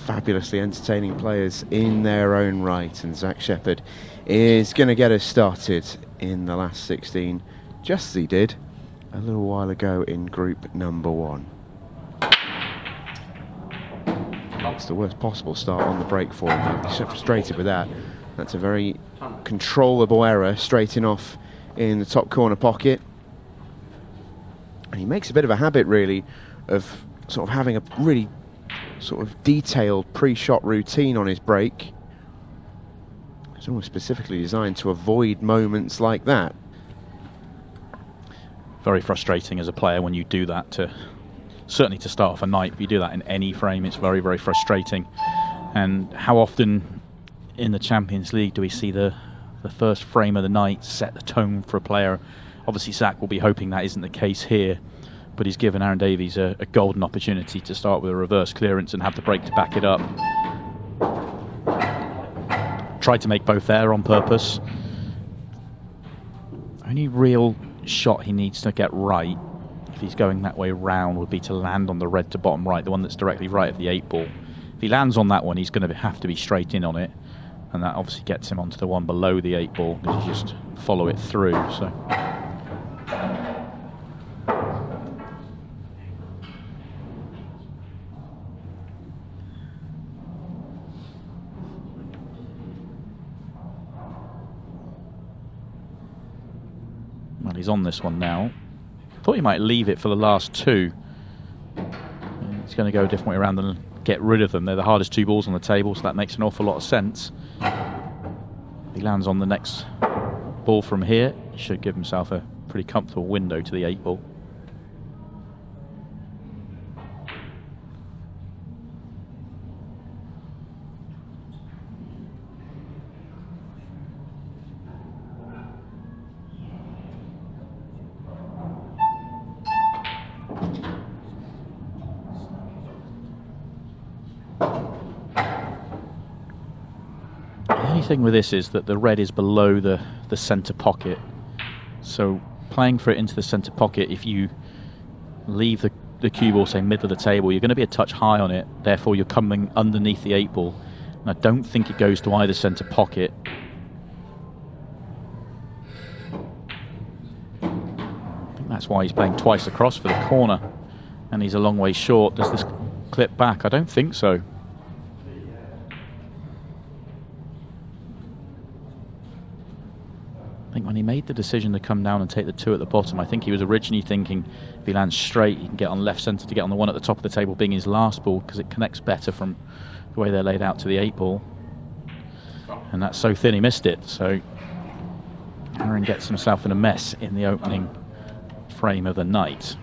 fabulously entertaining players in their own right, and Zach Shepherd is going to get us started in the last 16, just as he did a little while ago in group number 1. It's the worst possible start on the break for him. He's so frustrated with that. That's a very controllable error, straighting off in the top corner pocket. And he makes a bit of a habit, really, of sort of having a really sort of detailed pre-shot routine on his break. It's almost specifically designed to avoid moments like that. Very frustrating as a player when you do that, certainly to start off a night. If you do that in any frame, it's very, very frustrating. And how often in the Champions League do we see the first frame of the night set the tone for a player? Obviously Zach will be hoping that isn't the case here, but he's given Aaron Davies a golden opportunity to start with a reverse clearance and have the break to back it up. Tried to make both there on purpose. Only real shot he needs to get right, if he's going that way round, would be to land on the red to bottom right, the one that's directly right of the 8 ball. If he lands on that one, he's going to have to be straight in on it, and that obviously gets him onto the one below the 8 ball, because you just follow it through. So well, he's on this one now. Thought he might leave it for the last 2. He's going to go a different way around and get rid of them. They're the hardest 2 balls on the table, so that makes an awful lot of sense. If he lands on the next ball from here, he should give himself a pretty comfortable window to the 8 ball. The thing with this is that the red is below the centre pocket, so playing for it into the centre pocket, if you leave the cue ball, say, middle of the table, you're going to be a touch high on it, therefore you're coming underneath the 8 ball, and I don't think it goes to either centre pocket. I think that's why he's playing twice across for the corner, and he's a long way short. Does this clip back? I don't think so. I think when he made the decision to come down and take the 2 at the bottom, I think he was originally thinking if he lands straight, he can get on left centre to get on the 1 at the top of the table, being his last ball, because it connects better from the way they're laid out to the 8 ball. And that's so thin he missed it. So Aaron gets himself in a mess in the opening frame of the night.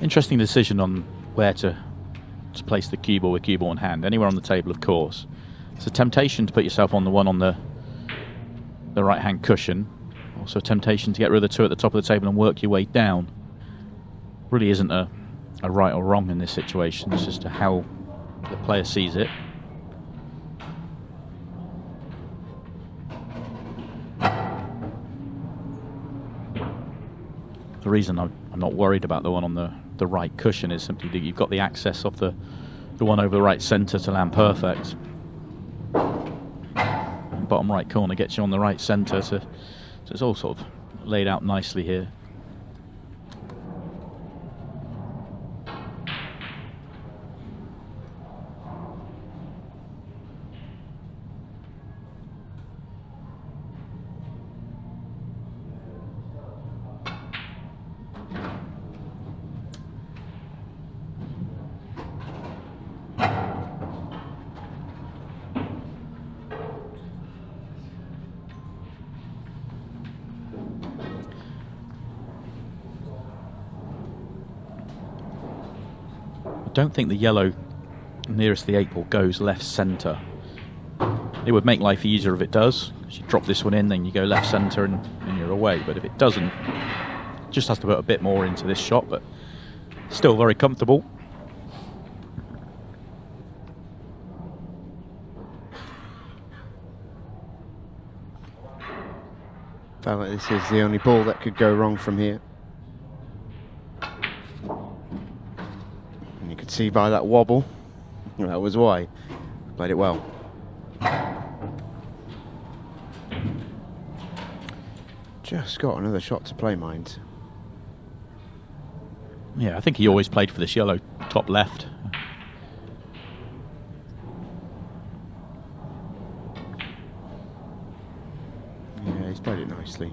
Interesting decision on where to place the cue ball with cue ball in hand. Anywhere on the table, of course. It's a temptation to put yourself on the one on the right-hand cushion. Also a temptation to get rid of the 2 at the top of the table and work your way down. Really isn't a right or wrong in this situation. It's just how the player sees it. The reason I'm not worried about the one on the right cushion is simply that you've got the access of the one over the right centre to land perfect. And bottom right corner gets you on the right centre, so it's all sort of laid out nicely here. I don't think the yellow nearest the 8 ball goes left centre. It would make life easier if it does. You drop this one in, then you go left centre and you're away. But if it doesn't, just has to put a bit more into this shot, but still very comfortable. Felt like this is the only ball that could go wrong from here. And you could see by that wobble, that was why. Played it well. Just got another shot to play, mind. Yeah, I think he always played for this yellow top left. Yeah, he's played it nicely.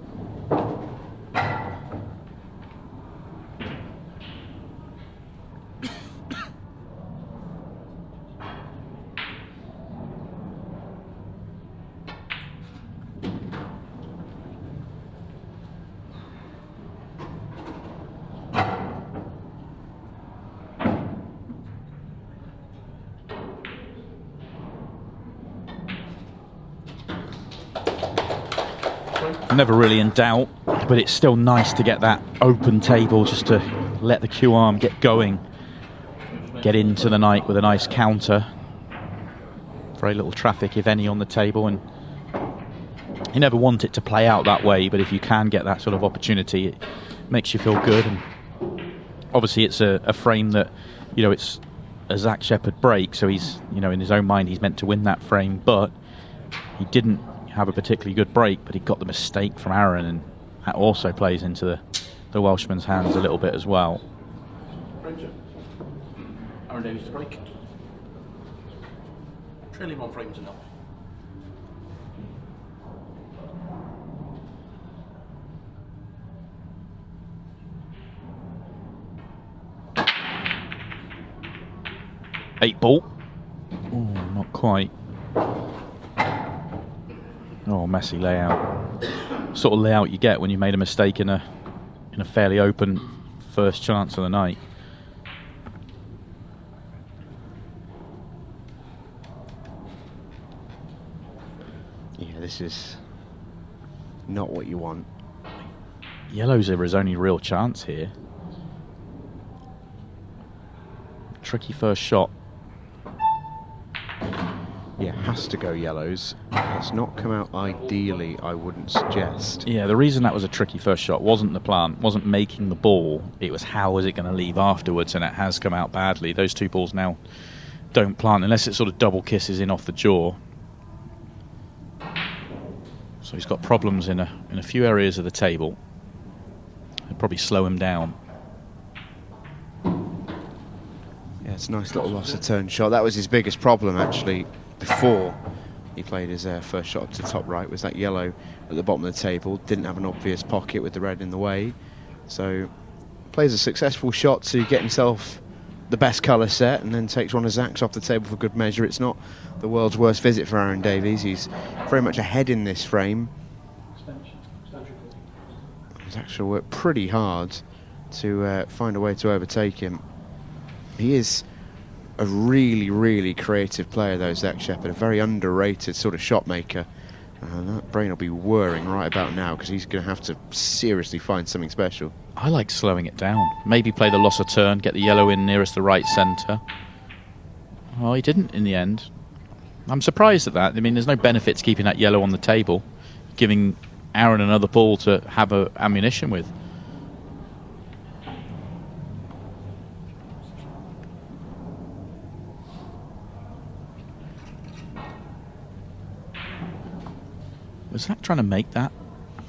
Never really in doubt, but it's still nice to get that open table just to let the Q arm get going, get into the night with a nice counter. Very little traffic, if any, on the table, and you never want it to play out that way, but if you can get that sort of opportunity, it makes you feel good. And obviously it's a frame that, you know, it's a 𝗪𝗪𝗃𝗃 break, so he's, you know, in his own mind he's meant to win that frame, but he didn't have a particularly good break, but he got the mistake from Aaron, and that also plays into the Welshman's hands a little bit as well. Aaron Davies to break. Trailing 1 frame to 0. Eight ball. Oh, not quite. Oh, messy layout. Sort of layout you get when you made a mistake in a fairly open first chance of the night. Yeah, this is not what you want. Yellow's his only real chance here. Tricky first shot. Yeah, has to go yellows. It's not come out ideally, I wouldn't suggest. Yeah, the reason that was a tricky first shot wasn't the plant, wasn't making the ball. It was how was it going to leave afterwards, and it has come out badly. Those two balls now don't plant unless it sort of double kisses in off the jaw. So he's got problems in a few areas of the table. It'll probably slow him down. Yeah, it's a nice little loss of turn shot. That was his biggest problem, actually, before he played his first shot up to the top right, was that yellow at the bottom of the table. Didn't have an obvious pocket with the red in the way. So plays a successful shot to get himself the best colour set, and then takes one of Zach's off the table for good measure. It's not the world's worst visit for Aaron Davies. He's very much ahead in this frame. He's actually worked pretty hard to find a way to overtake him. He is a really, really creative player, though, 𝗪𝗪𝗃𝗃, a very underrated sort of shot maker. And that brain will be whirring right about now, because he's going to have to seriously find something special. I like slowing it down. Maybe play the loss of turn, get the yellow in nearest the right centre. Oh, he didn't in the end. I'm surprised at that. I mean, there's no benefit to keeping that yellow on the table, giving Aaron another ball to have ammunition with. Was Zach trying to make that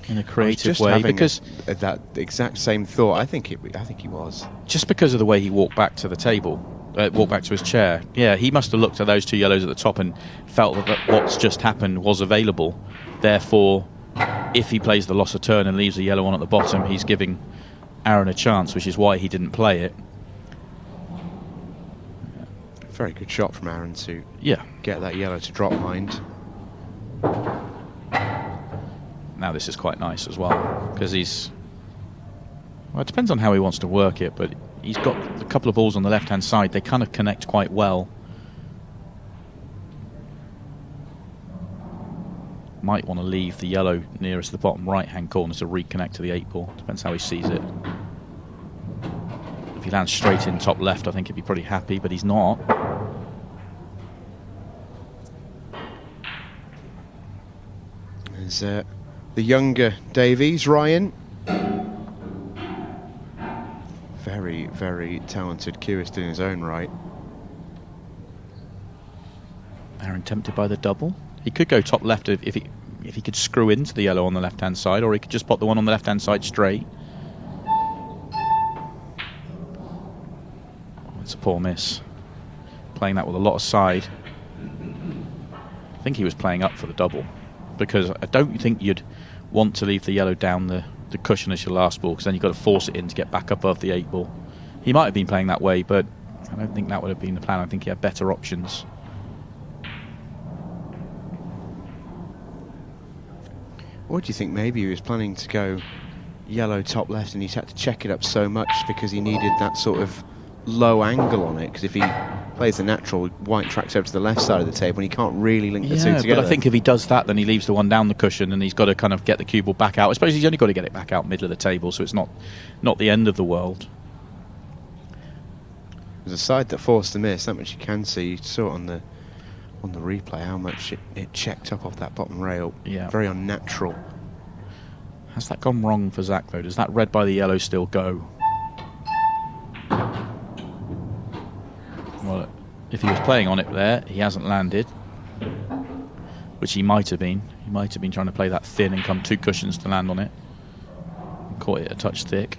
in a creative way? Because that exact same thought. I think he was. Just because of the way he walked back to the table, walked back to his chair. Yeah, he must have looked at those two yellows at the top and felt that what's just happened was available. Therefore, if he plays the loss of turn and leaves the yellow one at the bottom, he's giving Aaron a chance, which is why he didn't play it. Very good shot from Aaron to get that yellow to drop, mind. Now this is quite nice as well, because he's... Well, it depends on how he wants to work it, but he's got a couple of balls on the left-hand side. They kind of connect quite well. Might want to leave the yellow nearest the bottom right-hand corner to reconnect to the 8 ball. Depends how he sees it. If he lands straight in top left, I think he'd be pretty happy, but he's not. There's the younger Davies, Ryan. Very, very talented cubist in his own right. Aaron tempted by the double. He could go top left if he could screw into the yellow on the left-hand side, or he could just pot the one on the left-hand side straight. Oh, it's a poor miss. Playing that with a lot of side. I think he was playing up for the double, because I don't think you'd want to leave the yellow down the cushion as your last ball, because then you've got to force it in to get back above the 8 ball. He might have been playing that way, but I don't think that would have been the plan. I think he had better options. Or do you think maybe he was planning to go yellow top left and he's had to check it up so much because he needed that sort of low angle on it? Because if he plays the natural, white tracks over to the left side of the table and he can't really link the two together. But I think if he does that, then he leaves the one down the cushion and he's got to kind of get the cue ball back out. I suppose he's only got to get it back out middle of the table, so it's not the end of the world. There's a side that forced the miss, that much you can see. You saw it on the replay how much it checked up off that bottom rail. Yeah. Very unnatural. Has that gone wrong for Zach though? Does that red by the yellow still go? Well, if he was playing on it there, he hasn't landed, which he might have been. He might have been trying to play that thin and come 2 cushions to land on it. Caught it a touch thick.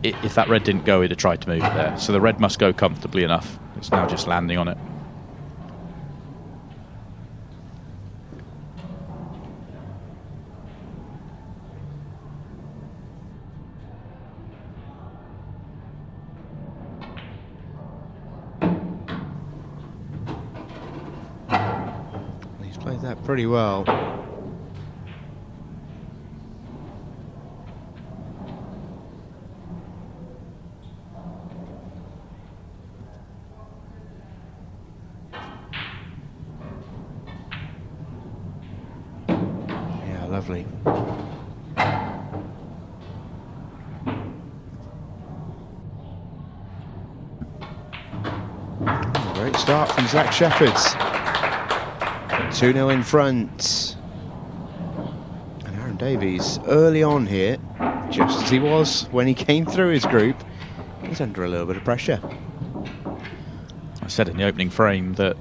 If that red didn't go, he'd have tried to move it there. So the red must go comfortably enough. It's now just landing on it. He's played that pretty well. Lovely. Great start from Zach Shepherd's. 2-0 in front. And Aaron Davies early on here, just as he was when he came through his group, he's under a little bit of pressure. I said in the opening frame that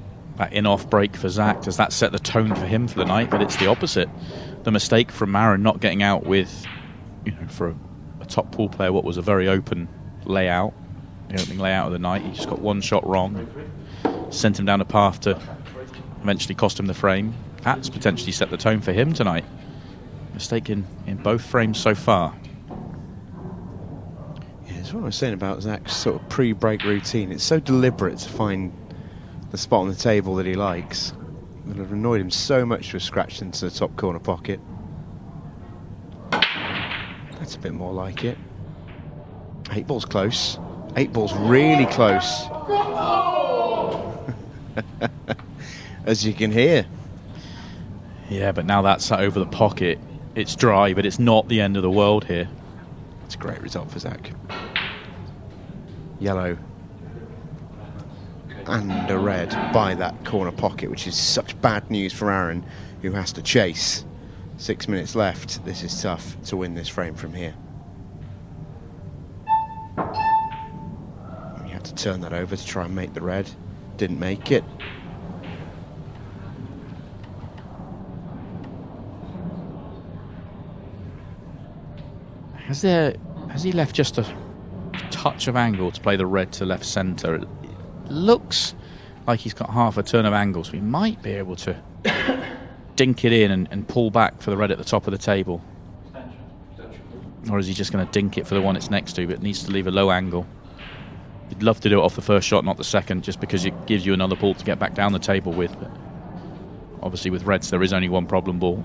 in-off break for Zach, does that set the tone for him for the night? But it's the opposite. The mistake from Aaron not getting out with, for a top pool player, what was a very open layout, the opening layout of the night. He just got one shot wrong, sent him down a path to eventually cost him the frame. That's potentially set the tone for him tonight. Mistake in both frames so far. Yeah, that's what I was saying about Zach's sort of pre-break routine. It's so deliberate to find the spot on the table that he likes. It would have annoyed him so much to have scratched into the top corner pocket. That's a bit more like it. 8 ball's close. 8 ball's really close. As you can hear. Yeah, but now that's over the pocket. It's dry, but it's not the end of the world here. It's a great result for Zach. Yellow and a red by that corner pocket, which is such bad news for Aaron, who has to chase. 6 minutes left. This is tough to win this frame from here. He had to turn that over to try and make the red. Didn't make it. Has he left just a touch of angle to play the red to left centre? It looks like he's got half a turn of angle, so he might be able to dink it in and pull back for the red at the top of the table. Or is he just going to dink it for the one it's next to, but needs to leave a low angle? He'd love to do it off the first shot, not the second, just because it gives you another ball to get back down the table with. But obviously with reds there is only one problem ball.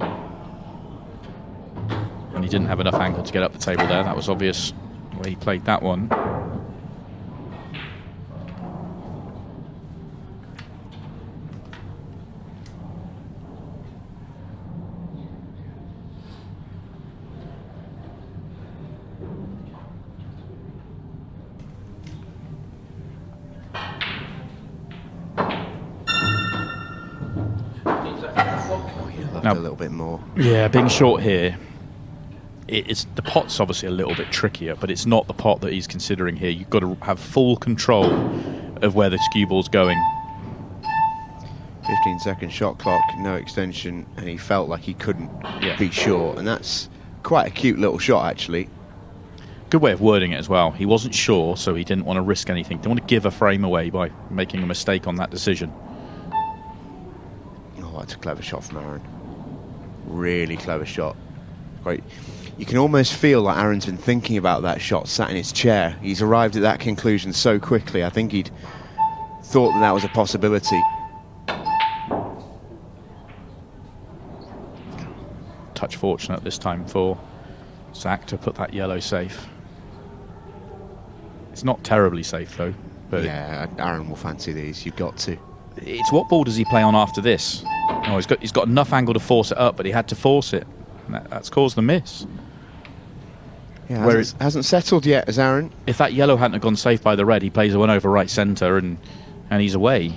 And he didn't have enough angle to get up the table there. That was obvious the way he played that one. Oh, you'd love Now, a little bit more. Yeah, being short here, it's the pot's obviously a little bit trickier, but it's not the pot that he's considering here. You've got to have full control of where the cue ball's going. 15-second shot clock, no extension, and he felt like he couldn't be sure, and that's quite a cute little shot, actually. Good way of wording it as well. He wasn't sure, so he didn't want to risk anything. Didn't want to give a frame away by making a mistake on that decision. Oh, that's a clever shot from Aaron. Really clever shot. Great. You can almost feel like Aaron's been thinking about that shot, sat in his chair. He's arrived at that conclusion so quickly. I think he'd thought that was a possibility. Touch fortunate this time for Zach to put that yellow safe. It's not terribly safe though. But yeah, Aaron will fancy these. You've got to. It's what ball does he play on after this? Oh, he's got enough angle to force it up, but he had to force it. And that's caused the miss. Yeah, whereas hasn't settled yet as Aaron. If that yellow hadn't have gone safe by the red, he plays a one over right centre and he's away.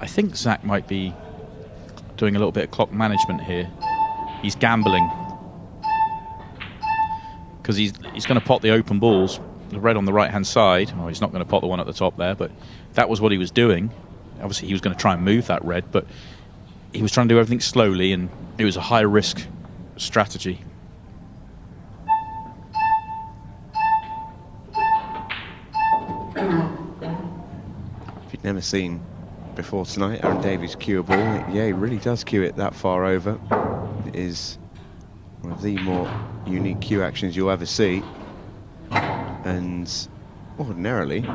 I think Zach might be doing a little bit of clock management here. He's gambling because he's going to pot the open balls, the red on the right hand side. Oh, he's not going to pot the one at the top there, but that was what he was doing. Obviously he was going to try and move that red, but he was trying to do everything slowly, and it was a high risk strategy. If you'd never seen before tonight Aaron Davies cue a ball, yeah, he really does cue it that far over. It is one of the more unique cue actions you'll ever see, and ordinarily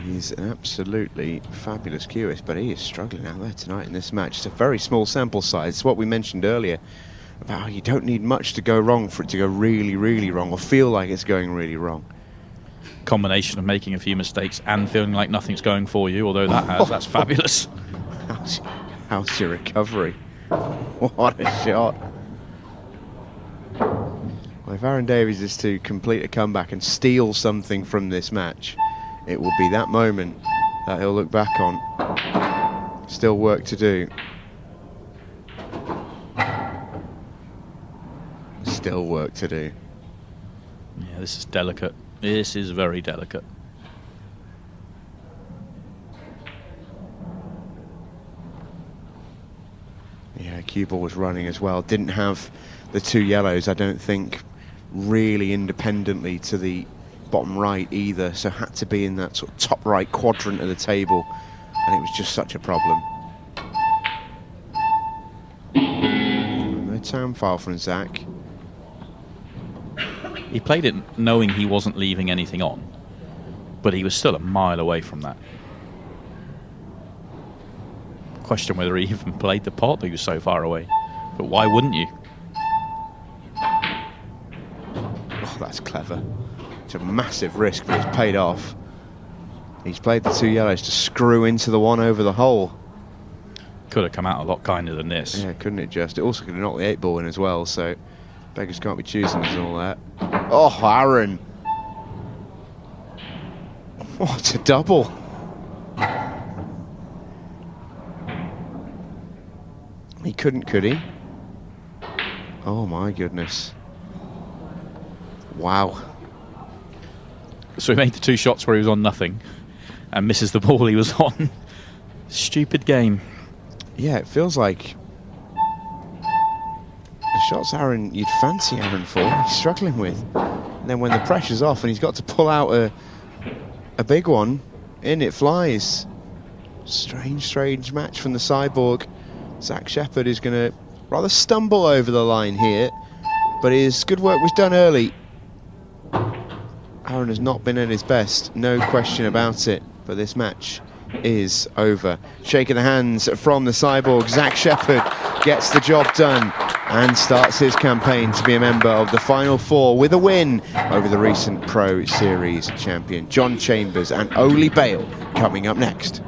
he's an absolutely fabulous cueist, but he is struggling out there tonight in this match. It's a very small sample size. It's what we mentioned earlier about how you don't need much to go wrong for it to go really, really wrong, or feel like it's going really wrong. Combination of making a few mistakes and feeling like nothing's going for you, although that's fabulous. How's your recovery? What a shot. Well, if Aaron Davies is to complete a comeback and steal something from this match, it will be that moment that he'll look back on. Still work to do. Still work to do. Yeah, this is delicate. This is very delicate. Yeah, cue ball was running as well. Didn't have the two yellows, I don't think, really independently to the bottom right either, so had to be in that sort of top right quadrant of the table, and it was just such a problem. No time foul from Zach. He played it knowing he wasn't leaving anything on, but he was still a mile away from that. Question whether he even played the pot, he was so far away. But why wouldn't you? Oh, that's clever. It's a massive risk, but it's paid off. He's played the two yellows to screw into the one over the hole. Could have come out a lot kinder than this. Yeah, couldn't it just? It also could have knocked the 8 ball in as well, so beggars can't be choosing and all that. Oh, Aaron. What a double. He couldn't, could he? Oh my goodness. Wow. So he made the two shots where he was on nothing and misses the ball he was on. Stupid game. Yeah, it feels like the shots Aaron, you'd fancy Aaron for, he's struggling with. And then when the pressure's off and he's got to pull out a big one, in it flies. Strange match from the cyborg. Zach Shepherd is going to rather stumble over the line here, but his good work was done early. Aaron has not been at his best, no question about it, but this match is over. Shaking the hands from the cyborg, Zach Shepherd gets the job done and starts his campaign to be a member of the Final Four with a win over the recent Pro Series champion John Chambers and Oli Bale coming up next.